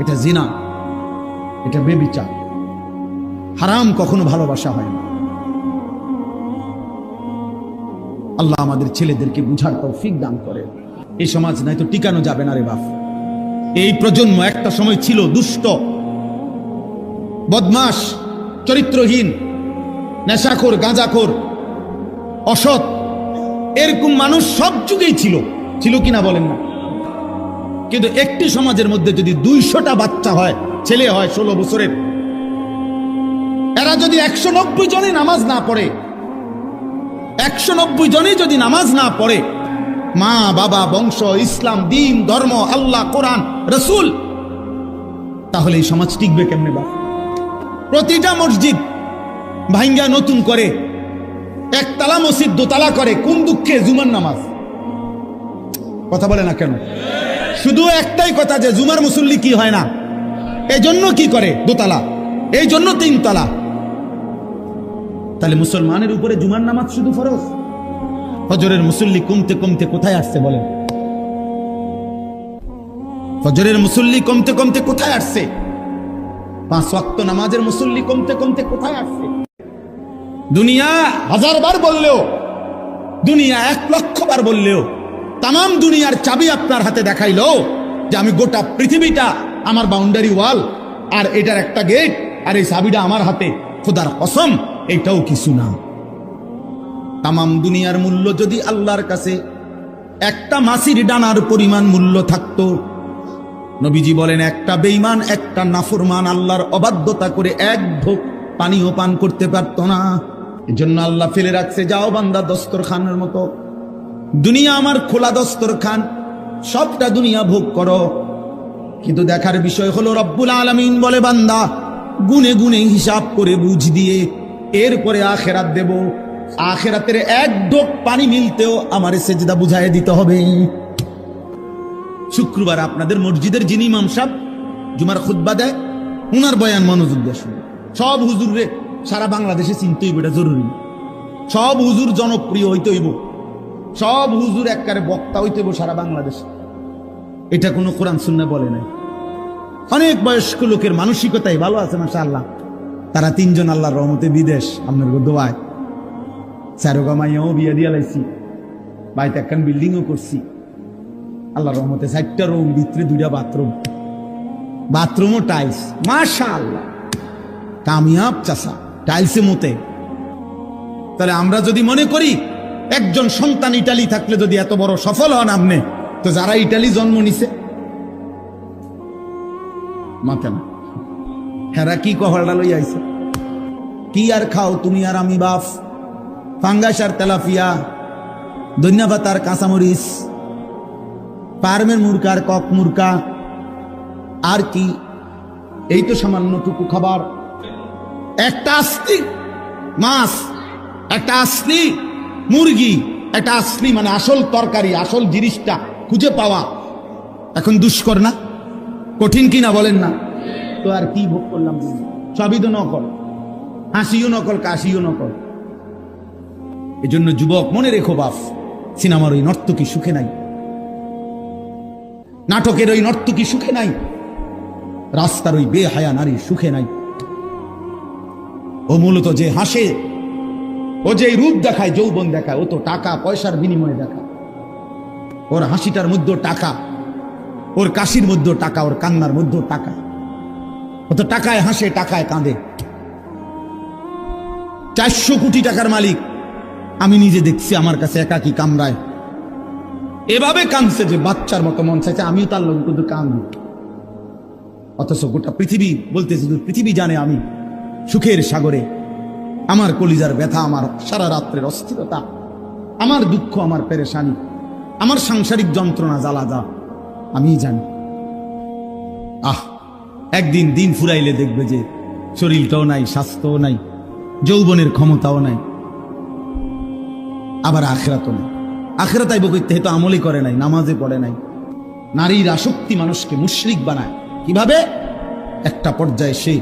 এটা জিনা, এটা বেবিচার। হারাম কখনো ভালোবাসা হয় না। আল্লাহ আমাদের ছেলেদেরকে বুঝার তৌফিক দান করে। এই সমাজ নাই তো টিকানো যাবে না রে বাপ। এই প্রজন্ম একটা সময় ছিল দুষ্ট, বদমাশ, চরিত্রহীন, নেশাখোর, গাঁজাখোর, অসৎ, এরকম মানুষ সব যুগেই ছিল, ছিল কিনা বলেন না? কিন্তু একটি সমাজের মধ্যে যদি 200টা বাচ্চা হয়, ছেলে হয় 16 বছরের, এরা যদি 190 জনে নামাজ না পড়ে, 190 জনে যদি নামাজ না পড়ে, মা বাবা, বংশ, ইসলাম, দিন, ধর্ম, আল্লাহ, কোরআন, রসুল, তাহলে এই সমাজ টিকবে কেমনে? বা প্রতিটা মসজিদ ভাঙ্গা নতুন করে, একতলা মসজিদ দোতলা করে, কোন দুঃখে? জুমার নামাজ। কথা বলে না কেন? শুধু একটাই কথা, যে জুমার মুসল্লি কি হয় না, এই জন্য কি করে দোতলা, এই জন্য 3 তলা। তাহলে মুসলমানের উপরে জুমার নামাজ শুধু ফরজ? ফজরের মুসল্লি কমতে কমতে কোথায় আসছে বলেন? ফজরের মুসল্লি কমতে কমতে কোথায় আসছে? 5 ওয়াক্ত নামাজের মুসল্লি কমতে কমতে কোথায় আসছে? দুনিয়া 1000 বার বললেও, দুনিয়া 1 লক্ষ বার বললেও, তাম দুনিয়ার চাবি আপনার হাতে দেখাইলো যে আমি গোটা পৃথিবীটা আমার বাউন্ডারি ওয়াল, আর এটার একটা গেট, আর এই চাবিটা আমার হাতে, খোদার কসম এটাও কিছু না। তাম দুনিয়ার মূল্য যদি আল্লাহর কাছে একটা মাছির ডানার পরিমাণ মূল্য থাকতো, নবীজি বলেন একটা বেঈমান, একটা নাফরমান আল্লাহর অবাধ্যতা করে 1 ঢোক পানিও পান করতে পারত না। এজন্য আল্লাহ ফেলে রাখছে, যাও বান্দা দস্তরখানের মতো, দুনিয়া আমার খোলা দস্তরখান, সবটা দুনিয়া ভোগ করো। কিন্তু দেখার বিষয় হলো রব্বুল আলামিন বলে, বান্দা গুনে গুনে হিসাব করে বুঝ দিয়ে এরপরে আখেরাত দেব। আখিরাতের এক ঢোক পানি মিলতেও আমারে সেজদা বুঝায় দিতে হবে। শুক্রবার আপনাদের মসজিদের যিনি ইমাম সাহেব জুমার খুতবা দেয়, উনার বয়ান মনোযোগ দিয়ে শুনুন। সব হুজুরে সারা বাংলাদেশে চিনতে হইব, এটা জরুরি। সব হুজুর জনপ্রিয় হইতে হইব, সব হুজুর একবারে বক্তা হইতে হইব সারা বাংলাদেশে। এটা কোনো কোরআন সুন্নাহ বলে নাই। অনেক বয়স্ক লোকের মানসিকতাই ভালো আছে মাশাআল্লাহ, তারা তিনজন আল্লাহর রহমতে বিদেশ। আপনার দোয়ায় চারোগামাইয়াও বিয়ে দিয়া লাইছি, বাড়িতে একখান বিল্ডিংও করছি আল্লাহর রহমতে। 4টা রুম, ভিতরে 2টা বাথরুম, বাথরুমও টাইলস। মাশাআল্লাহ, কামিয়াব চাষা, টাইলসে মতে। তাহলে আমরা যদি মনে করি একজন সন্তান ইটালি থাকলে যদি এত বড় সফল হন আপনি, তো যারা ইটালি জন্ম নিছে মাথা না, হেরা কি কহলটা লই আইছে? কি আর খাও তুমি আর আমি বাপ, ফাঙ্গাস আর তেলাপিয়া, ধন্যবাদ আর কাঁচামরিচ, পারমের মুরকা আর কক মুরকা, আর কি এই তো সামান্যটুকু খাবার। একটা আসলি মাছ, একটা আসলি মুরগি, একটা আসলি মানে আসল তরকারি, আসল জিনিসটা খুঁজে পাওয়া এখন দুষ্কর না? কঠিন কিনা বলেন না? তো আর কি ভোগ করলাম? সবই তো নকল, হাসিও নকল, কাশিও নকল। এজন্য যুবক মনে রেখো বাপ, সিনেমার ওই নর্তকী সুখে নাই, নাটকের ওই নর্তকী সুখে নাই, রাস্তার ওই বেহায়া নারী সুখে নাই। ও মূলত যে হাসে, ও যে রূপ দেখায়, যৌবন দেখায়, ও তো টাকা পয়সার বিনিময়ে দেখায়। ওর হাসিটার মধ্যে টাকা, ওর কাশির মধ্যে টাকা, ওর কান্নার মধ্যে টাকা। ও তো টাকায় হাসে, টাকায় কাঁদে। 400 কোটি টাকার মালিক, আমি নিজে দেখছি আমার কাছে একাকি কামরায় এভাবে কাঁদছে যে বাচ্চার মতো মন চাইছে আমিও তার লোক কিন্তু কাঁদব। অথচ গোটা পৃথিবী বলতেছে, পৃথিবী জানে আমি সুখের সাগরে, আমার কলিজার ব্যথা, আমার সারা রাত্রের অস্থিরতা, আমার দুঃখ, আমার পেরেশানি, আমার সাংসারিক যন্ত্রণা জ্বালা যা আমি জানি। একদিন দিন ফুরাইলে দেখবে যে শরীরটাও নাই, স্বাস্থ্যও নাই, যৌবনের ক্ষমতাও নাই, আবার আখিরাতও নাই। আখিরাত আইব কইতে হয়তো আমলই করে নাই, নামাজে পড়ে নাই। নারীর আসক্তি মানুষকে মুশরিক বানায়। কিভাবে? একটা পর্যায়ে সে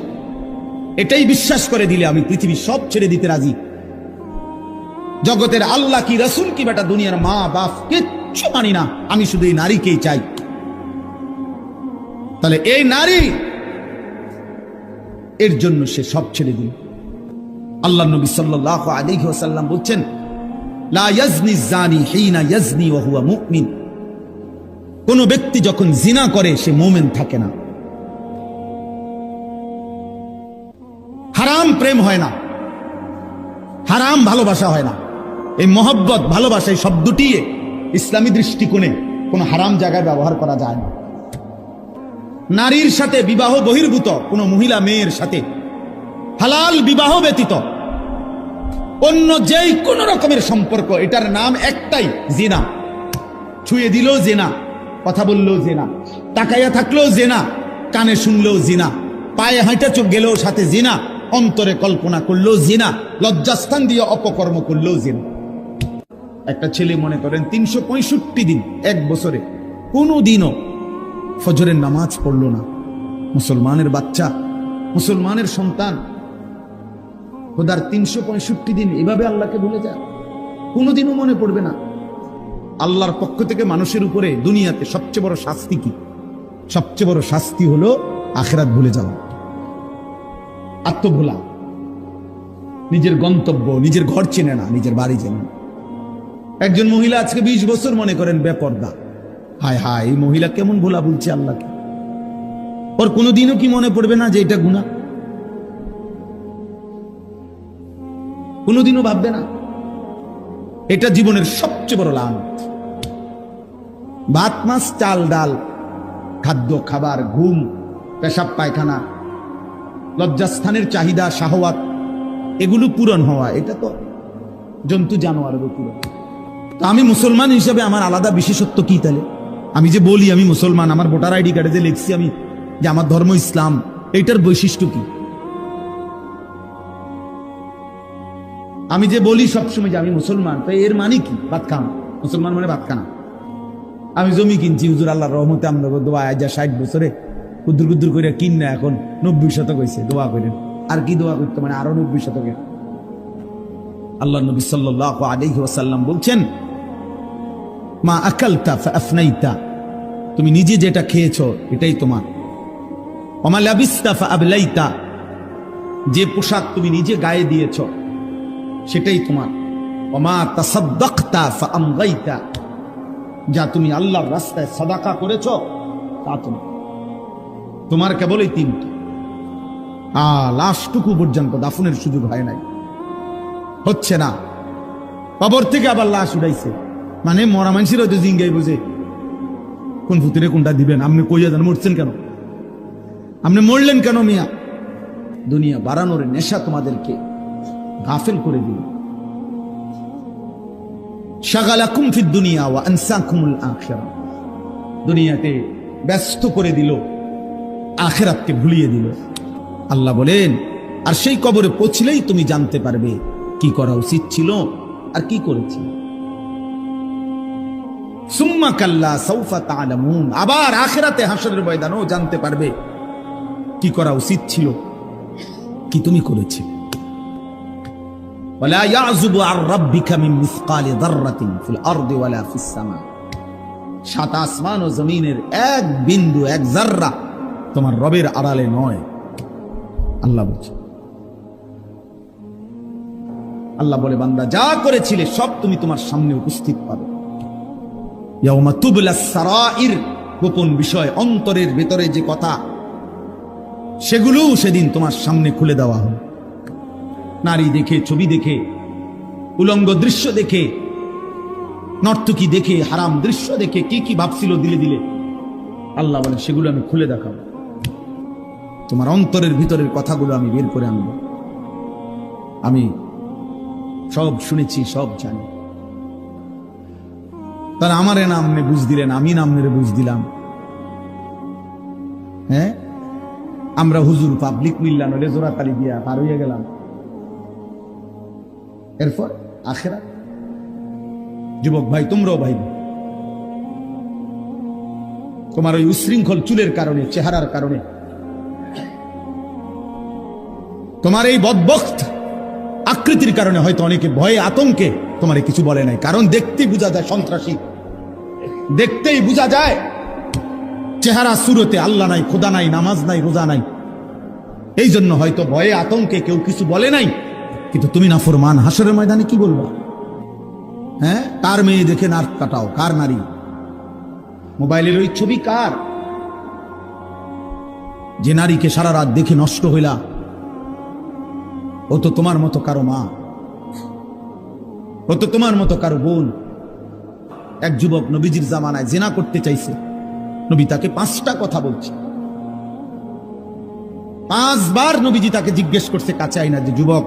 এটাই বিশ্বাস করে দিলে আমি পৃথিবী সব ছেড়ে দিতে রাজি, জগতের আল্লাহ কি, রাসূল কি, বেটা দুনিয়ার মা বাপ কিচ্ছু মানি না, আমি শুধু এই নারীকেই চাই। তাহলে এই নারী, এর জন্য সে সব ছেড়ে দিল। আল্লাহ নবী সাল্লাল্লাহু আলাইহি ওয়াসাল্লাম বলছেন, লা ইয়াজনি জানি হিনা ইয়াজনি ওয়া হুয়া মুমিন। কোন ব্যক্তি যখন জিনা করে সে মুমিন থাকে না। হারাম প্রেম হয় না, হারাম ভালোবাসা হয় না। এই মহব্বত, ভালোবাসা, এই শব্দটি ইসলামী দৃষ্টিকোণে কোন হারাম জায়গায় ব্যবহার করা যায় না। নারীর সাথে বিবাহ বহির্ভূত কোন মহিলা মেয়ের সাথে হালাল বিবাহ ব্যতীত অন্য যেই কোন রকমের সম্পর্ক, এটার নাম একটাই, জিনা। ছুঁয়ে দিলেও জিনা, কথা বললেও জিনা, তাকাইয়া থাকলেও জিনা, কানে শুনলেও জিনা, পায়ে হাঁটা চোখ গেলেও সাথে জিনা, অন্তরে কল্পনা করলেও জিনা, লজ্জাস্থান দিয়ে অপকর্ম করলেও জিনা। একটা ছেলে মনে করেন 365 দিন, এক বছরে কোনো দিনও ফজরের নামাজ পড়লো না, মুসলমানের বাচ্চা, মুসলমানের সন্তান, খোদার 365 দিন এভাবে আল্লাহকে ভুলে যায়, কোনোদিনও মনে পড়বে না। আল্লাহর পক্ষ থেকে মানুষের উপরে দুনিয়াতে সবচেয়ে বড় শাস্তি কি? সবচেয়ে বড় শাস্তি হলো আখিরাত ভুলে যাওয়া, আত্মভোলা, নিজের গন্তব্য, নিজের ঘর চেনে না, নিজের বাড়ি চেনে না। একজন মহিলা আজকে 20 বছর মনে করেন বেপর্দা, হায় হায় এই মহিলা কেমন ভোলা বলছে আল্লাহকে। ওর কোনোদিনও কি মনে পড়বে না যে এটা গুনাহ? কোনোদিনও ভাববে না। এটা জীবনের সবচেয়ে বড় লানত। ভাত মাছ চাল ডাল, খাদ্য খাবার, ঘুম, পেশাব পায়খানা, লজ্জাস্থানের চাহিদা, শাহওয়াত, এগুলো পূরণ হওয়া, এটা তো জন্তু জানোয়ারেরও পূরণ। তা আমি মুসলমান হিসেবে আমার আলাদা বিশেষত্ব কি? তাহলে আমি যে বলি আমি মুসলমান, আমার ভোটার আইডি কার্ডে যে লিখছি আমি যে আমার ধর্ম ইসলাম, এইটার বৈশিষ্ট্য কি? আমি যে বলি সবসময় যে আমি মুসলমান, তো এর মানে কি? ভাত খানা। মুসলমান মানে ভাত খানা। আমি জমি কিনছি হুজুর আল্লাহর রহমতে, আমরা দোয়া আজ 60 বছরে কুদ্দুর কুদ্দুর করে কিন না, এখন 90 শতক হয়েছে, দোয়া করেন। আর কি দোয়া করতে, মানে আরো 90 শতকের। আল্লাহ নবী সাল্লাল্লাহু আলাইহি ওয়াসাল্লাম বলছেন, মা আকালতা ফাআফনাইতা, তুমি নিজে যেটা খেয়েছো এটাই তোমার। ওমা লাবিস্তা ফাআবলাইতা, যে পোশাক তুমি নিজে গায়ে দিয়েছো সেটাই তোমার। ওমা তাসাদ্দাকতা ফাআমগাইতা, যা তুমি আল্লাহর রাস্তায় সাদাকা করেছো তা তোমার। কেবল এই তিনটা। লাশটুকু পর্যন্ত দাফনের সুযোগ হয় নাই, হচ্ছে না। কবর থেকে আবার লাশ উঠাইছে, মানে মরা মানুষের হয়তো জিঙ্গাই বুঝে কোন ফুতিরে কোনটা দিবেন। আপনি কইয়া দেন মরছেন কেন, আপনি মরলেন কেন মিয়া? দুনিয়া বাড়ানোর নেশা তোমাদেরকে গাফেল করে দিল। শাগালাকুম ফিদ দুনিয়া ওয়া আনসাকুমুল আখিরাহ, দুনিয়াতে ব্যস্ত করে দিল, আখিরাতকে ভুলিয়ে দিল। আল্লাহ বলেন, আর সেই কবরে পৌঁছলেই তুমি জানতে পারবে কি করা উচিত ছিল আর কি করেছি। সুম্মা কাল্লা সাউফা তা'লামুন, আবার আখিরাতে হাশরের ময়দানেও জানতে পারবে কি করা উচিত ছিল, কি তুমি করেছিলে। ওয়ালা ইয়াযুবু আর রাব্বিকা মিন মিসকালি যাররাতিন ফিল আরদি ওয়ালা ফিস সামা, সাত আসমান ও জমিনের এক বিন্দু, এক যাররা তোমার রবের আড়ালে নয়। আল্লাহ বলছে, আল্লাহ বলে, বান্দা যা করেছিলে সব তুমি তোমার সামনে উপস্থিত পাবে। ইয়াউমা তুবলাস সারাইর, গোপন বিষয়, অন্তরের ভেতরে যে কথা, সেগুলো সেদিন তোমার সামনে খুলে দেওয়া হবে। নারী দেখে, ছবি দেখে, উলঙ্গ দৃশ্য দেখে, নর্তকী দেখে, হারাম দৃশ্য দেখে কি কি ভাবছিল দিলে দিলে, আল্লাহ বলে সেগুলো আমি খুলে দেখাবো। তোমার অন্তরের ভিতরের কথাগুলো আমি বের করে আনব। আমি সব শুনেছি, সব জানি। তারা আমারে নামনে বুঝ দিলেন, আমি নামনে বুঝ দিলাম। হ্যাঁ, আমরা হুজুর পাবলিক মিল্লা নলে জোড়া তালি দিয়া পার হইয়া গেলাম। এরপর আখিরাত। যুবক ভাই, তোমরাও ভাই, তোমার ওই উশৃঙ্খল চুলের কারণে, চেহারার কারণে, তোমার এই বদবখত আকৃতির কারণে হয়তো অনেকে ভয়ে আতঙ্কে তোমারে কিছু বলে নাই। কারণ দেখতেই বোঝা যায় সন্ত্রাসী, দেখতেই বোঝা যায় চেহারা সুরতে আল্লাহ নাই, খোদা নাই, নামাজ নাই, রোজা নাই। এই জন্য হয়তো ভয়ে আতঙ্কে কেউ কিছু বলে নাই। কিন্তু তুমি নাফরমান, হাসরের ময়দানে কি বলবা? হ্যাঁ, কার মেয়ে দেখে নাক কাটাও, কার নারী, মোবাইলের ওই ছবি কার? যে নারীকে সারা রাত দেখে নষ্ট হইলা, ও তো তোমার মতো কারো মা, ও তো তোমার মতো কারো বোন। এক যুবক নবীজির জামানায় জিনা করতে চাইছে, নবী তাকে 5টা কথা বলছে। 5 বার নবীজি তাকে জিজ্ঞেস করছে কাছে আইনা, যে যুবক,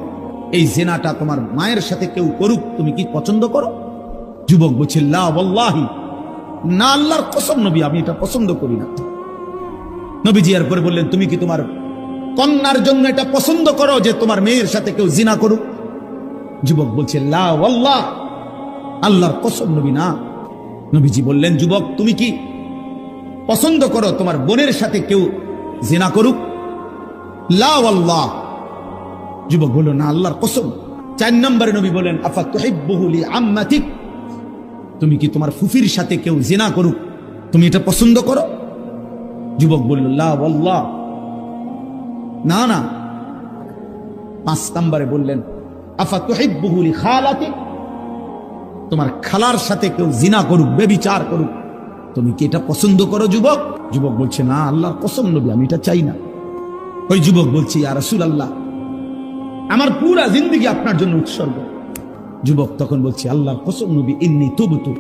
এই জিনাটা তোমার মায়ের সাথে কেউ করুক, তুমি কি পছন্দ করো? যুবক বলছে, লা ওয়াল্লাহি, না আল্লাহর কসম নবী, আমি এটা পছন্দ করি না। নবীজি এরপরে বললেন, তুমি কি তোমার কন্যার জন্য এটা পছন্দ করো যে তোমার মেয়ের সাথে কেউ জিনা করুক? যুবক বলছে, লা ওয়াল্লাহ, আল্লাহর কসম নবী না। নবীজি বললেন, যুবক, তুমি কি পছন্দ করো তোমার বোনের সাথে কেউ জিনা করুক? লা ওয়াল্লাহ। যুবক বলল, না আল্লাহর কসম। 4 নম্বরে নবী বলেন, আফা তুহিব্বুহু লিআম্মাতিক, তুমি কি তোমার ফুফির সাথে কেউ জিনা করুক, তুমি এটা পছন্দ করো? যুবক বলল, লা ওয়াল্লাহ, না না। 5 নম্বরে বললেন, আফা তুহিব্বুহু লিখালাতিক, তোমার খালার সাথে কেউ জিনা করুক, ব্যভিচার করুক, তুমি কি এটা পছন্দ করো যুবক? যুবক বলছে, না আল্লাহর কসম নবী, আমি এটা চাই না। ওই যুবক বলছে, ইয়া রাসূলুল্লাহ, আমার পুরা জিন্দেগি আপনার জন্য উৎসর্গ। যুবক তখন বলছে, আল্লাহর কসম নবী, ইন্নী তুবতু,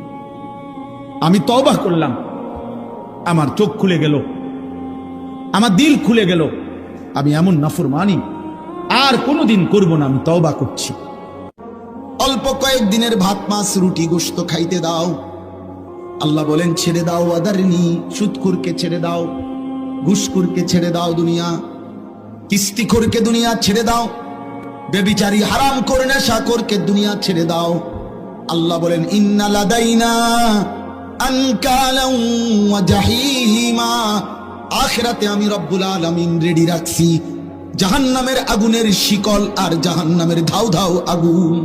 আমি তওবা করলাম, আমার চোখ খুলে গেল, আমার দিল খুলে গেল, আমি এমন নাফরমানি আর কোনোদিন করব না, আমি তওবা করছি। অল্প কয়েকদিনের ভাত মাছ রুটি গোশত খাইতে দাও। আল্লাহ বলেন, ছেড়ে দাও আদারনি, সুদখোরকে ছেড়ে দাও, ঘুষখোরকে ছেড়ে দাও, দুনিয়া কিস্তিখোরকে দুনিয়া ছেড়ে দাও। বেবিচারী হারাম করে নেশাখোরকে দুনিয়া ছেড়ে দাও। আল্লাহ বলেন ইন্না লাদাইনা আনকালাম ওয়া জাহিমা, আখিরাতে আমি রব্বুল আলামিন রেডি রাখছি জাহান্নামের আগুনের শিকল আর জাহান্নামের ধাউ ধাউ আগুন।